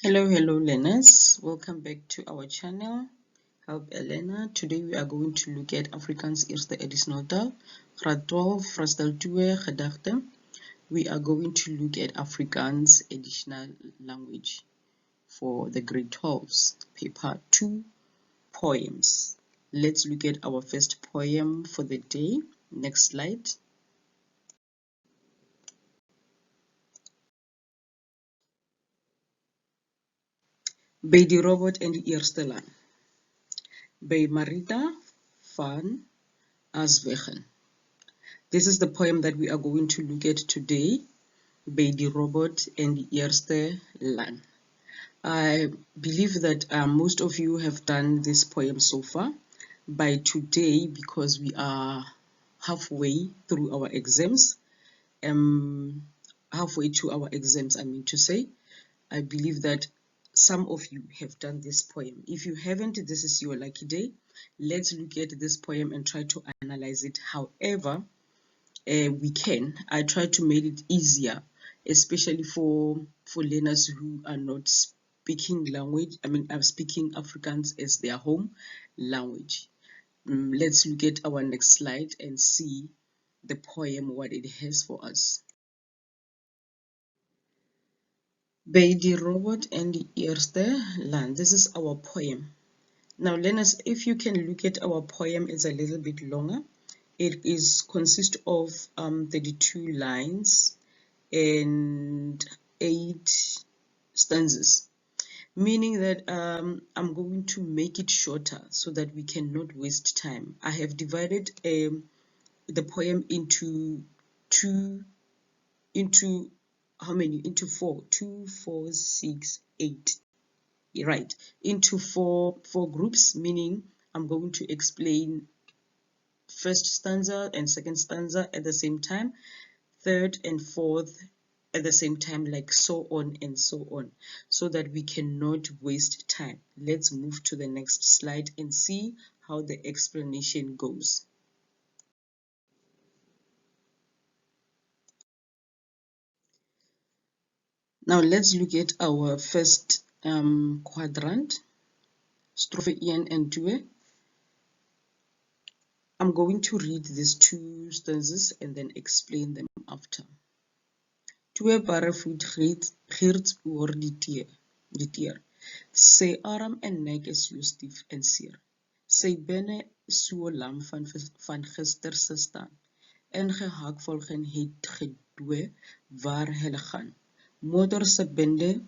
Hello learners, welcome back to our channel. Help Elena. Today we are going to look at Afrikaans Eerste Additional Taal, Graad 12, Verstel 2, Gedigte. We are going to look at Afrikaans Additional Language for the grade 12s, paper 2, poems. Let's look at our first poem for the day. Next slide. By die Robot en die Eerstelaan, by Marita van Aswegen. This is the poem that we are going to look at today, by die Robot en die Eerstelaan. I believe that most of you have done this poem so far. By today, because we are halfway through our exams, halfway to our exams, I mean to say, I believe that some of you have done this poem. If you haven't, this is your lucky day. Let's look at this poem and try to analyze it however we can. I try to make it easier, especially for learners who are not speaking language. I'm speaking Afrikaans as their home language. Let's look at our next slide and see the poem, what it has for us. By die Robot en die Eerstelaan. This is our poem. Now learners, if you can look at our poem, it's a little bit longer. It consists of 32 lines and 8 stanzas, meaning that I'm going to make it shorter so that we cannot waste time. I have divided the poem into how many? Into 4. 2, 4, 6, 8. Right, into four groups, meaning I'm going to explain first stanza and second stanza at the same time, third and fourth at the same time, like so on and so on, so that we cannot waste time. Let's move to the next slide and see how the explanation goes. Now let's look at our first quadrant, strophe 1 and 2. I'm going to read these 2 stanzas and then explain them after. Twee barevoet giert oor die teer. Sy arm en nek is so stief en seer. Sy binne so lam van gister se staan. En gehaakvolgen het gedoe waar hulle gaan. Motor se binde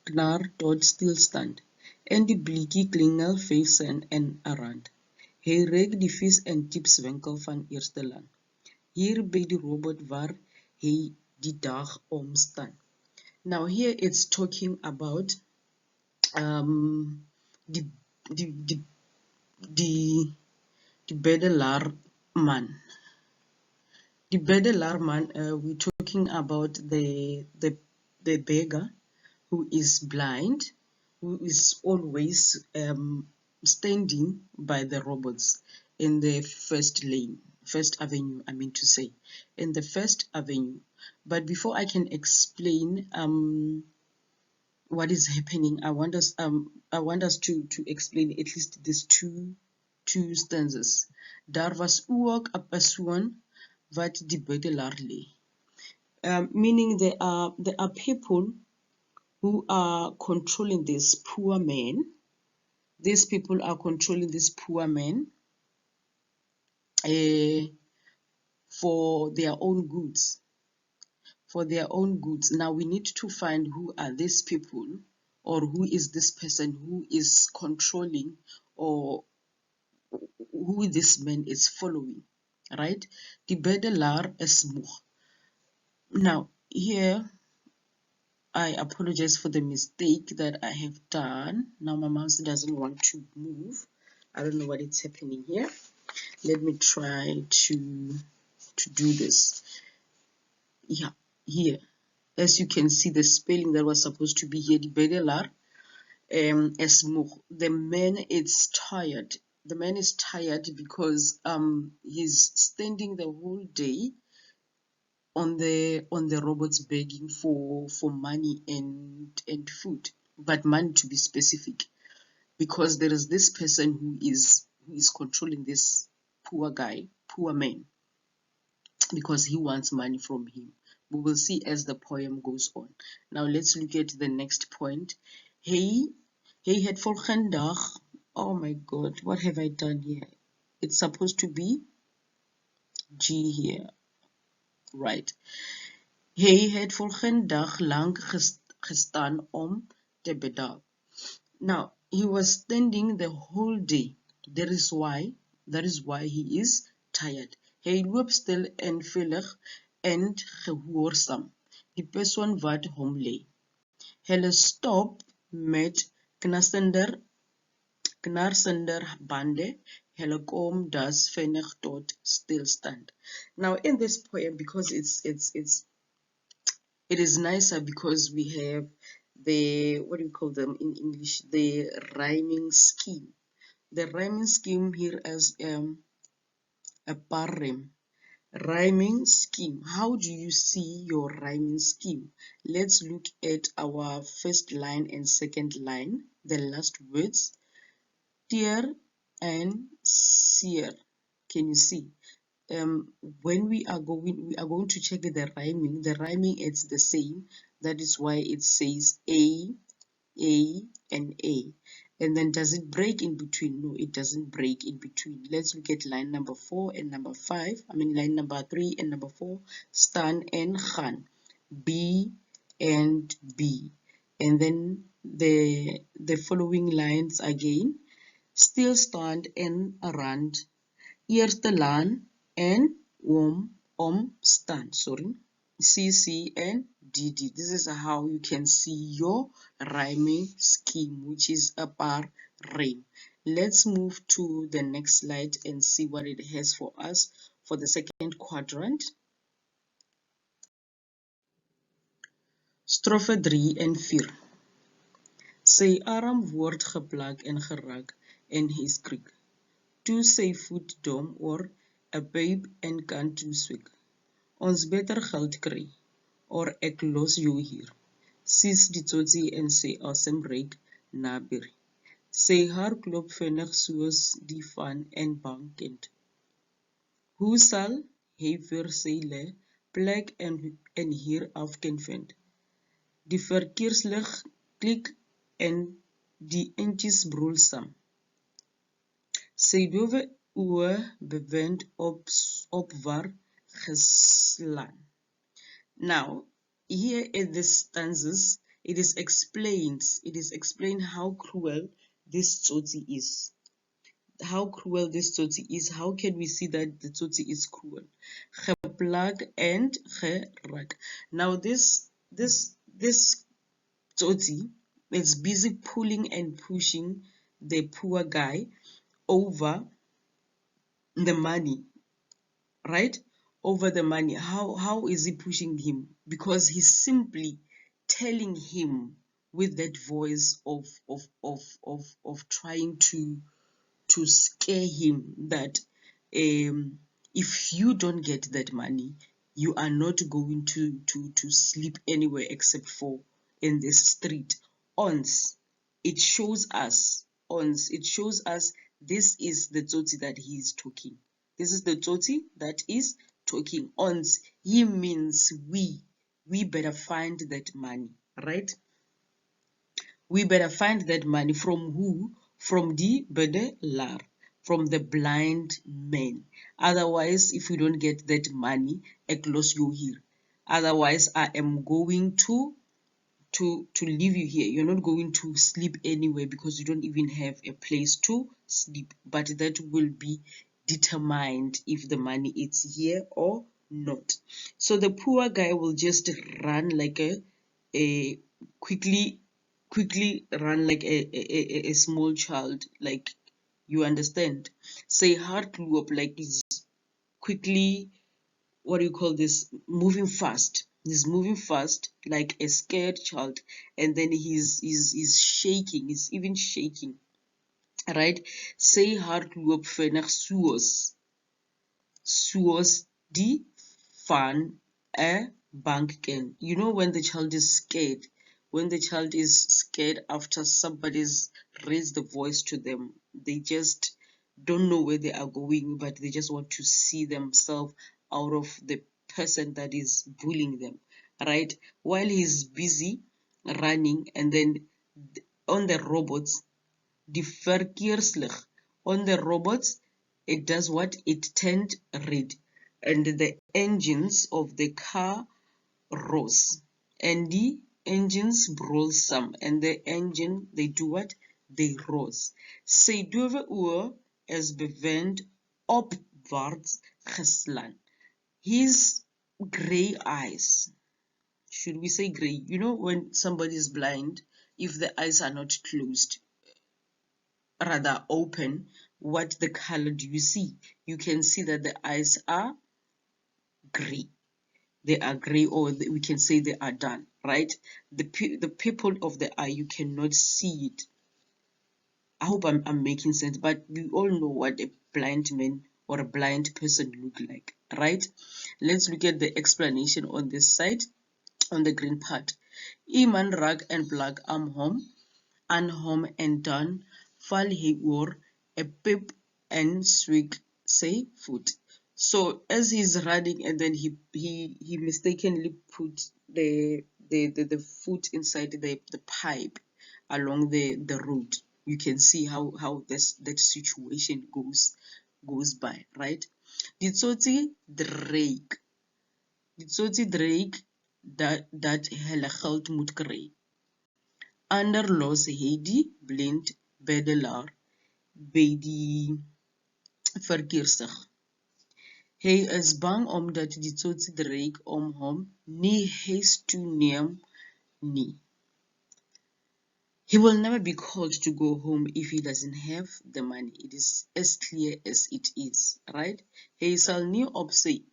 knar tot stilstand. En die blikkie klingel 5 sen en 'n rand. Hy reik die vis en tipswinkel van Eerstelaan. Hier by die robot waar hy die dag omstaan. Now here it's talking about die bedelaar man. The bedelaar man, we're talking about the beggar who is blind, who is always standing by the robots in the first avenue, I mean to say, in the first avenue. But before I can explain what is happening, I want us to explain at least these two stanzas. Daar was ook 'n persoon wat die bedelaar lê. Meaning there are people who are controlling this poor man. These people are controlling this poor man for their own goods. For their own goods. Now we need to find who are these people, or who is this person who is controlling, or who this man is following, right? Die bedelaar is moeg. Now here I apologize for the mistake that I have done. Now my mouse doesn't want to move. I don't know what is happening here. Let me try to do this. Yeah, here. As you can see, the spelling that was supposed to be here, die bedelaar, is moeg. The man is tired. The man is tired because he's standing the whole day on the robots begging for money and food. but money to be specific, because there is this person who is controlling this poor guy, poor man, because he wants money from him. We will see as the poem goes on. Now let's look at the next point. Hey, het volgende dag. Oh my God, what have I done here? It's supposed to be G here, right? Hy het volgende dag lang gestaan om te bidden. Now, he was standing the whole day. That is why he is tired. Hy loop stil en veilig en gehoorsaam. Die persoon wat hom lei. Hulle stop met knarsender bande. Hulle kom dus vinnig tot stilstand. Now, in this poem, because it is nicer because we have the, what do you call them in English, the rhyming scheme. The rhyming scheme here as a parrem. Rhyming scheme. How do you see your rhyming scheme? Let's look at our first line and second line, the last words, tear and seer. Can you see? When we are going to check the rhyming it's the same. That is why it says a and a, and then does it break in between? No, it doesn't break in between. Let's look at line number 4 and number 5. Line number 3 and number 4. Staan en gaan, B and B, and then the following lines again. Stilstand en rand, Eerstelaan en staan. Sorry, CC and DD. This is how you can see your rhyming scheme, which is a bar rhyme. Let's move to the next slide and see what it has for us for the second quadrant. Strophe 3 en 4. Sy arm word geplak en geraak en hy skrik. Toe sy voet dom or a babe en kan toeswik. Ons beter geld kry, or ek los jou hier. Sis die tsotsi en sy asemreik naby. Sy haar klop vinnig soos die van en bankend. Hoe sal hy vir sy plek en hier af kan vind? Die verkeerslig klik en die eentjies broel saam. Sy dove oë bewind opwaar geslaan. Now, here in the stanzas, it is explained how cruel this tsotsi is. How cruel this tsotsi is. How can we see that the tsotsi is cruel? Geplak and geraak. Now this tsotsi is busy pulling and pushing the poor guy over the money, right? Over the money. How is he pushing him? Because he's simply telling him with that voice of trying to scare him that if you don't get that money, you are not going to sleep anywhere except for in this street. It shows us this is the tsotsi that he is talking. This is the tsotsi that is talking. He means we better find that money, right? We better find that money from who? From the bedelaar, from the blind man. Otherwise, if we don't get that money, ek los jou hier. Otherwise, I am going to leave you here. You're not going to sleep anywhere because you don't even have a place to sleep. But that will be determined if the money is here or not. So the poor guy will just run like a quickly run like a small child, like, you understand. Say hard to up, like he's quickly, what do you call this, moving fast. He's moving fast like a scared child, and then he's shaking, he's even shaking, right? Say hard loop vinnig soos die van a bank ken. You know, when the child is scared, when the child is scared after somebody's raised the voice to them, they just don't know where they are going, but they just want to see themselves out of the person that is bullying them, right? While he's busy running, and then on the robots, the verkeerslig, on the robots, it does what? It turned red, and the engines of the car rose, and the engines brulsam, and the engine, they do what? They rose. Sy dowe oë is bewend opwaarts geslaan. His gray eyes, should we say gray? You know, when somebody is blind, if the eyes are not closed, rather open, what the color do you see? You can see that the eyes are gray. They are gray, or we can say they are done, right? The people of the eye, you cannot see it. I hope I'm making sense, but we all know what a blind man or a blind person look like, right? Let's look at the explanation on this side, on the green part. Iman rag and black home en dan val hy oor 'n pip en swig sy foot. So as he's running, and then he mistakenly put the foot inside the pipe along the road. You can see how that situation goes by, right? Ditsotsi dreig dat hulle geld moet kry. Ander los hy die blind bedelaar by die verkeerslig. Hy is bang omdat die tsotsi dreig om hom nie huis toe neem nie. He will never be called to go home if he doesn't have the money. It is as clear as it is, right? Hy sal nie op sy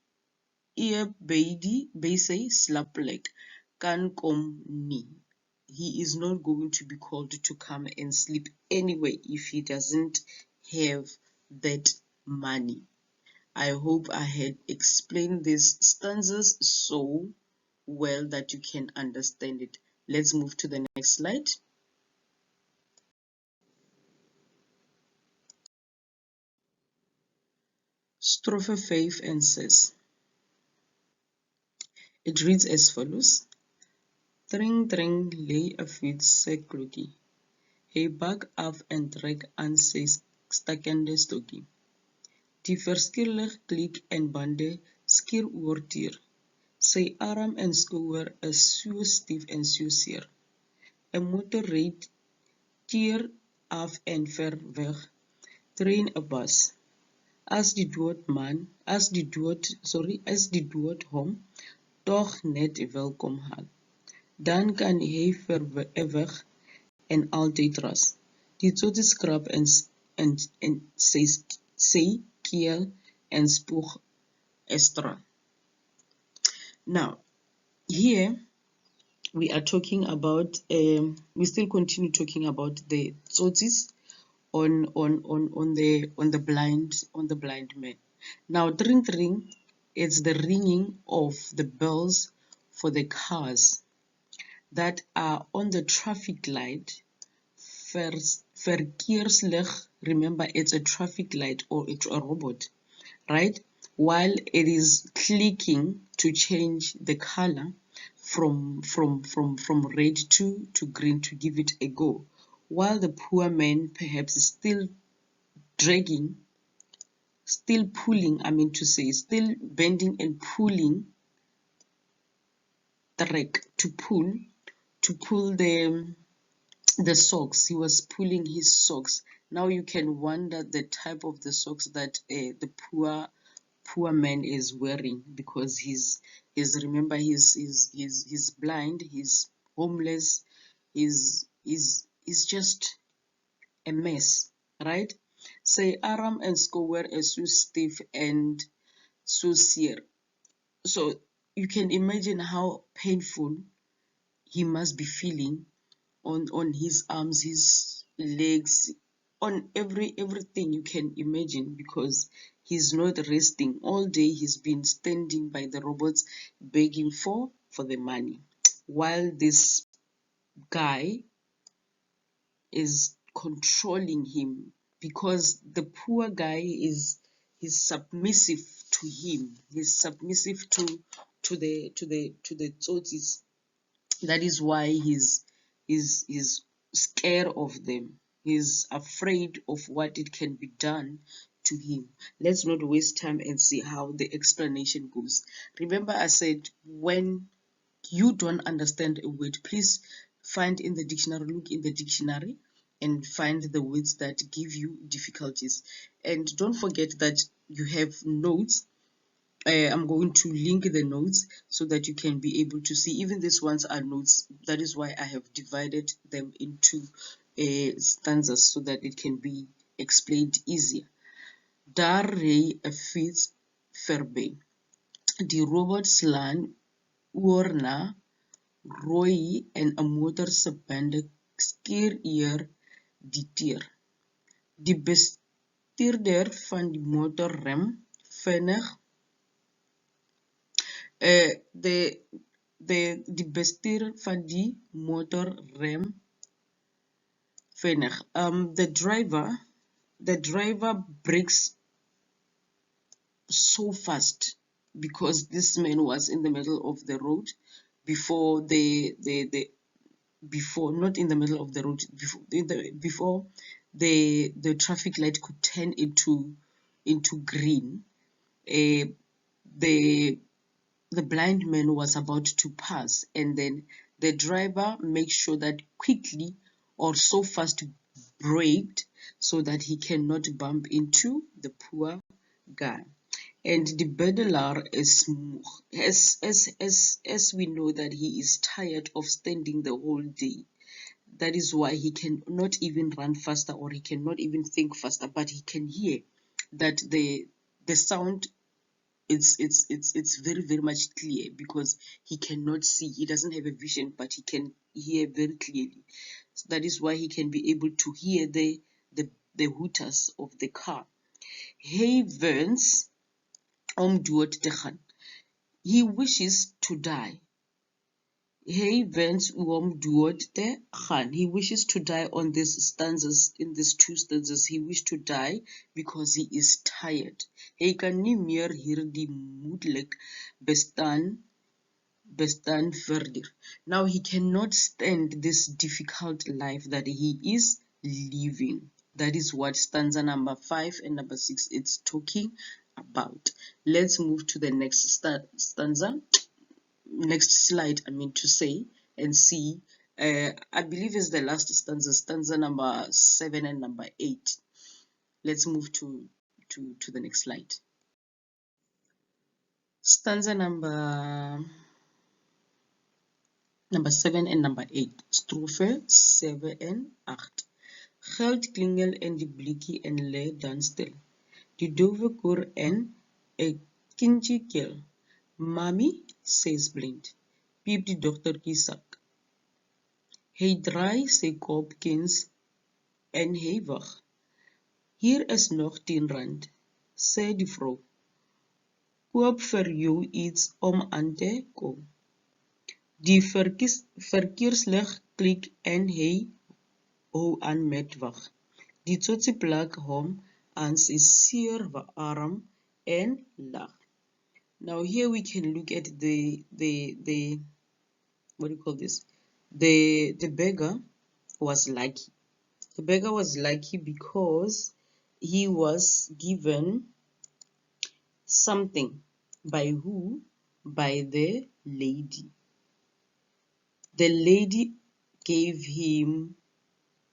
eie by sy slaapplek kan kom nie. He is not going to be called to come and sleep anyway if he doesn't have that money. I hope I had explained these stanzas so well that you can understand it. Let's move to the next slide. Strophe 5 and 6. It reads as follows. Tring tring lay a fiets sy klokkie. Hy bak af en trek aan sy stakkende stokkie. Die verskillig klik en bande skier oorteer. Sy arm en skouer is so stief en so seer. 'n motor ry teer af en ver weg. Trein 'n bus. As die dood hom tog net welkom haal. Dan kan hy vir ewig en altyd ras. Die tsotsi skrap en sy keel en spoeg extra. Now, here we are talking about, we still continue talking about the tsotsis on the blind man. Now, tring tring, it's the ringing of the bells for the cars that are on the traffic light. Verkeerslig, remember it's a traffic light or it's a robot, right? While it is clicking to change the color from red to green to give it a go, while the poor man perhaps is still dragging, still pulling, still bending and pulling the rack to pull the socks. He was pulling his socks. Now you can wonder the type of the socks that the poor man is wearing, because he's remember he's blind, he's homeless, he's just a mess, right? Sy arm en skouer is so stiff and so seer. So you can imagine how painful he must be feeling on his arms, his legs, on everything you can imagine, because he's not resting. All day he's been standing by the robots begging for the money, while this guy is controlling him, because the poor guy is submissive to him. He's submissive to the tsotis. That is why he's scared of them. He's afraid of what it can be done to him. Let's not waste time and see how the explanation goes. Remember, I said when you don't understand a word, please find in the dictionary, look in the dictionary and find the words that give you difficulties. And don't forget that you have notes. I'm going to link the notes so that you can be able to see. Even these ones are notes. That is why I have divided them into stanzas so that it can be explained easier. Daar ry 'n fiets verby. Die robot slaan oor na rooi en 'n motor se bande skeer eer die teer. Die bestuurder van die motor rem vinnig. Die bestuurder van die motor rem vinnig. The driver brakes so fast because this man was in the middle of the road before before, not in the middle of the road, before the traffic light could turn into green. The blind man was about to pass, and then the driver makes sure that quickly or so fast braked so that he cannot bump into the poor guy. And the bedelaar is moeg. As we know that he is tired of standing the whole day. That is why he cannot even run faster, or he cannot even think faster, but he can hear that the sound, it's very, very much clear, because he cannot see. He doesn't have a vision, but he can hear very clearly. So that is why he can be able to hear the hooters of the car. Hy wens om dood te gaan. He wishes to die. Hy wens om dood te gaan. He wishes to die on these stanzas, in these two stanzas. He wishes to die because he is tired. Hy kan nie meer hierdie moeilik bestaan verder. Now he cannot stand this difficult life that he is living. That is what stanza number 5 and number 6 it's talking about. Let's move to the next stanza, next slide, I mean to say, and see. I believe is the last stanza number 7 and number 8. Let's move to the next slide. Stanza number 7 and number 8. Strofe 7 en 8. Geld klingel in die blikkie en lê dan stil. Die dowwe koor en 'n kindjie keel. Mami, says blind, piep die dogtertjie sak. Hy draai sy kopkens en hy wag. Hier is nog 10 rand, sê die vrou. Koop vir jou iets om aan te kom. Die verkeerslig klik en hy hou aan met wag. Die tsotsie plak hom aan sy seer arm en lag. Now here we can look at the what do you call this? The beggar was lucky. The beggar was lucky because he was given something. By who? By the lady. The lady gave him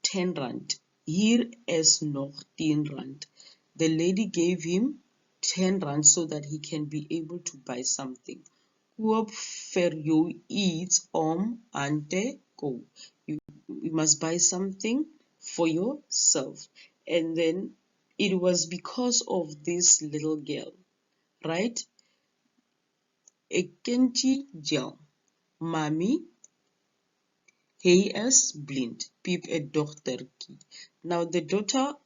10 rand. Hier is nog 10 rand. The lady gave him 10 rand so that he can be able to buy something. Koop vir jou iets om aan te koop. You must buy something for yourself. And then it was because of this little girl, right? 'n kindjie gel. Mommy, he is blind. Piep 'n dogtertjie. Now the daughter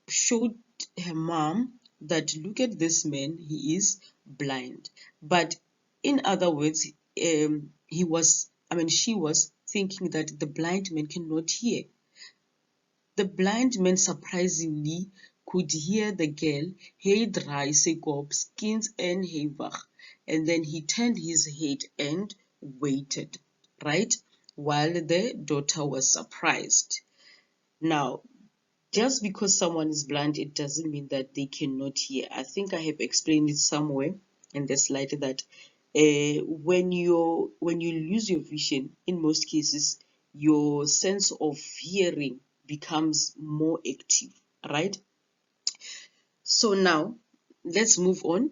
showed her mom that look at this man, he is blind. But in other words, she was thinking that the blind man cannot hear. The blind man surprisingly could hear the girl, "Hey draai sy kop, skins en hey wag," and then he turned his head and waited, right? While the daughter was surprised. Now, just because someone is blind, it doesn't mean that they cannot hear. I think I have explained it somewhere in the slide that when you lose your vision, in most cases, your sense of hearing becomes more active, right? So now, let's move on.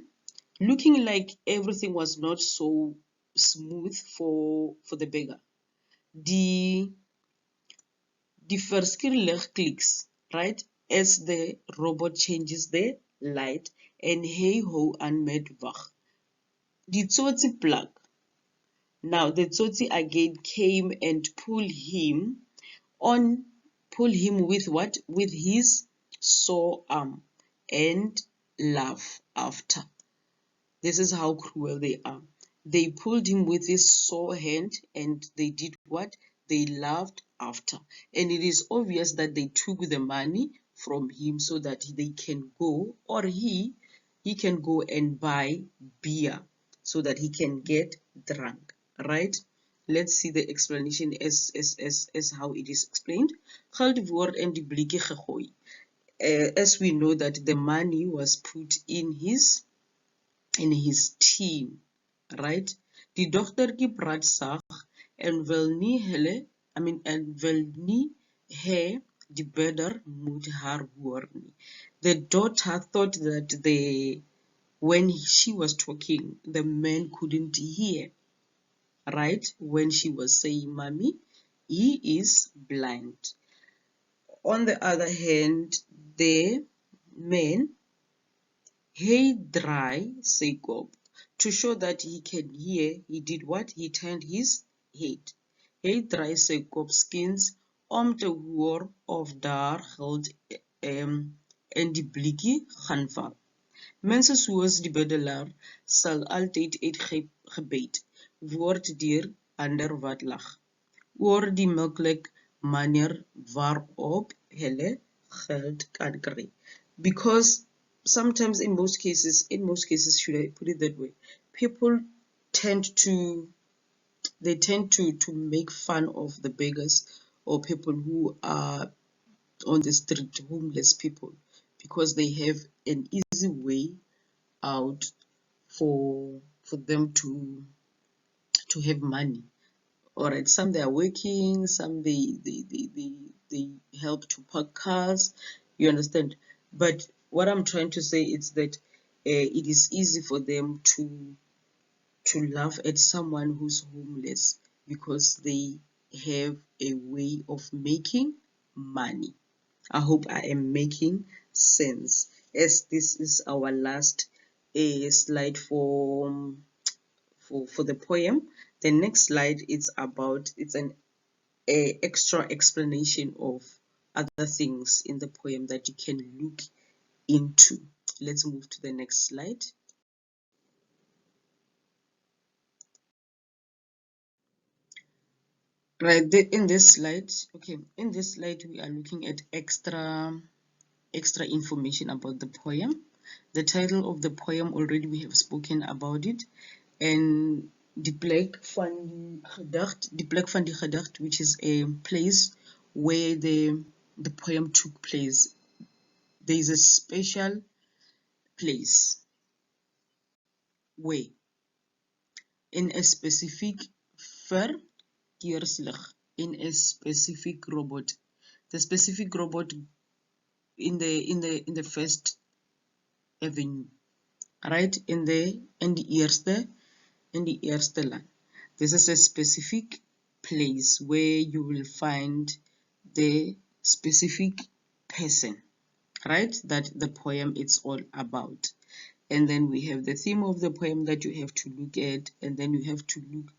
Looking like everything was not so smooth for the beggar. The verskillig clicks, right, as the robot changes the light and hey ho and met wag. The tsotsi plug. Now the tsotsi again came and pull him with what? With his sore arm and laugh after. This is how cruel they are. They pulled him with his sore hand and they did what? They laughed after. And it is obvious that they took the money from him so that they can go, or he can go and buy beer so that he can get drunk, right? Let's see the explanation as how it is explained. Geld word en die blikkie gegooi. As we know that the money was put in his team, right? Die dogtertjie praat sag en wil nie hê die burder moet haar hoor nie. The daughter thought that when she was talking, the man couldn't hear, right? When she was saying, "Mommy, he is blind." On the other hand, the man, "Hey dry," say Gob. To show that he can hear, he did what? He turned his head. "Hey dry," say Gob, skins om te hoor of daar geld in die blikkie gaan val. Mense soos die bedelaar sal altyd uitgebuit word deur ander wat lag oor die maklike manier waarop hulle geld kan kry. Because sometimes in most cases, should I put it that way, people tend to make fun of the beggars or people who are on the street, homeless people, because they have an easy way out for them to have money. All right, some they are working, some they help to park cars, you understand. But what I'm trying to say is that it is easy for them to laugh at someone who's homeless because they have a way of making money. I hope I am making sense, as this is our last slide for the poem. The next slide is about, it's an extra explanation of other things in the poem that you can look into. Let's move to the next slide. Right, in this slide, okay, in this slide we are looking at extra information about the poem. The title of the poem, already we have spoken about it, and die plek van die gedacht, which is a place where the poem took place. There is a special place where, in a specific verkeerslig, in a specific robot. The specific robot in the first avenue, right? In the Eerstelaan. This is a specific place where you will find the specific person, right? That the poem is all about. And then we have the theme of the poem that you have to look at, and then you have to look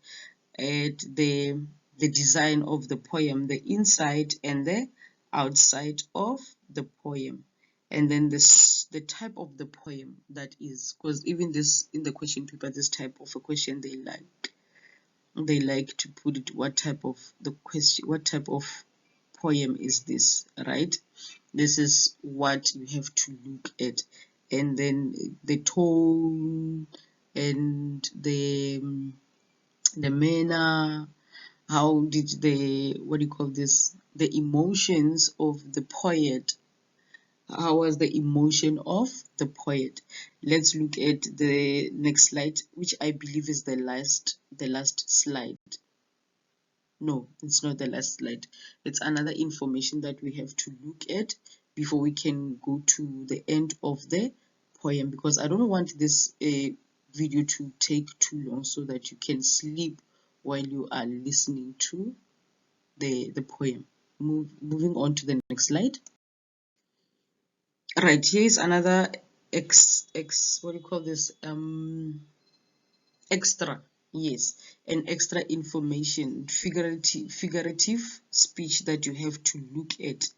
at the design of the poem, the inside and the outside of the poem, and then the type of the poem that is, because even this in the question paper, this type of a question they like. they like to put it, what type of poem is this, right? This is what you have to look at, and then the tone and the manner, how did the, what do you call this, the emotions of the poet, how was the emotion of the poet. Let's look at the next slide, which I believe is the last slide. No, it's not the last slide. It's another information that we have to look at before we can go to the end of the poem, because I don't want this video to take too long so that you can sleep while you are listening to the poem. Moving on to the next slide. Right, here is another what do you call this, extra, yes, an extra information, figurative speech that you have to look at.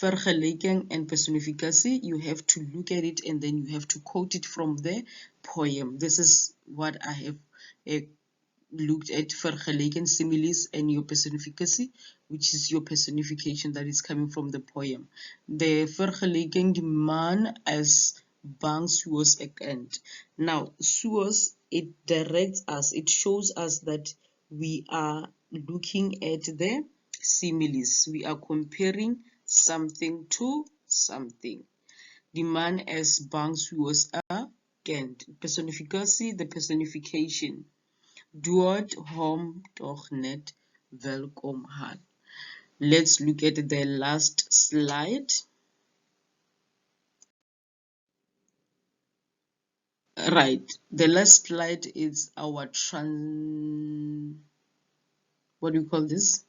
Vergelijking and personificatie, you have to look at it and then you have to quote it from the poem. This is what I have looked at, vergelijking, similes, and your personificatie, which is your personification that is coming from the poem. The vergelijking, the man as bang soos ek end. Now, soos, it directs us, it shows us that we are looking at the similes. We are comparing something to something. The man as bang soos ek end. Personificatie, the personification. Dood hom tog net welkom had. Let's look at the last slide. Right, the last slide is our what do you call this?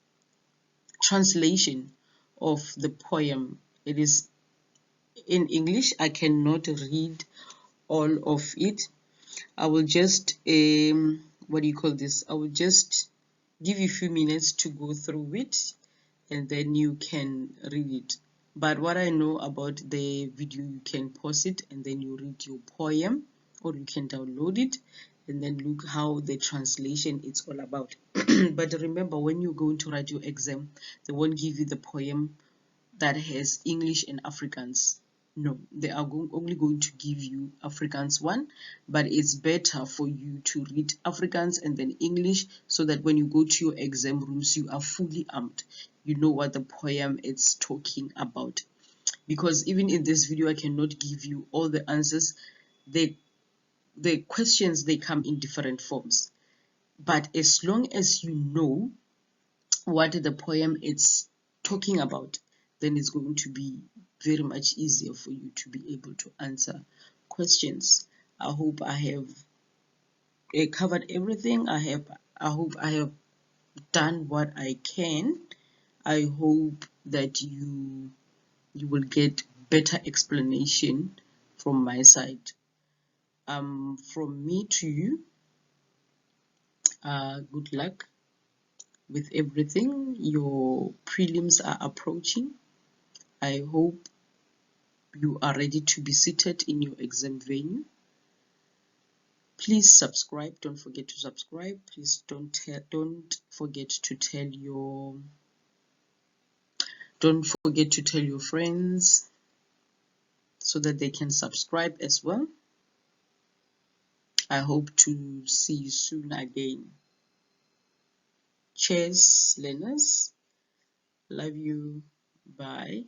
Translation of the poem. It is in English. I cannot read all of it. I will just what do you call this? I will just give you a few minutes to go through it and then you can read it. But what I know about the video, you can pause it and then you read your poem, or you can download it and then look how the translation is all about. But remember, when you're going to write your exam, they won't give you the poem that has English and Afrikaans. No, they are only going to give you Afrikaans one, but it's better for you to read Afrikaans and then English, so that when you go to your exam rooms, you are fully armed. You know what the poem is talking about. Because even in this video, I cannot give you all the answers. The questions, they come in different forms. But as long as you know what the poem is talking about, then it's going to be very much easier for you to be able to answer questions. I hope I have covered everything. I hope I have done what I can. I hope that you will get better explanation from my side. From me to you, good luck with everything. Your prelims are approaching. I hope you are ready to be seated in your exam venue. Please subscribe. Don't forget to subscribe. Please don't forget to tell your friends so that they can subscribe as well. I hope to see you soon again. Cheers, learners. Love you. Bye.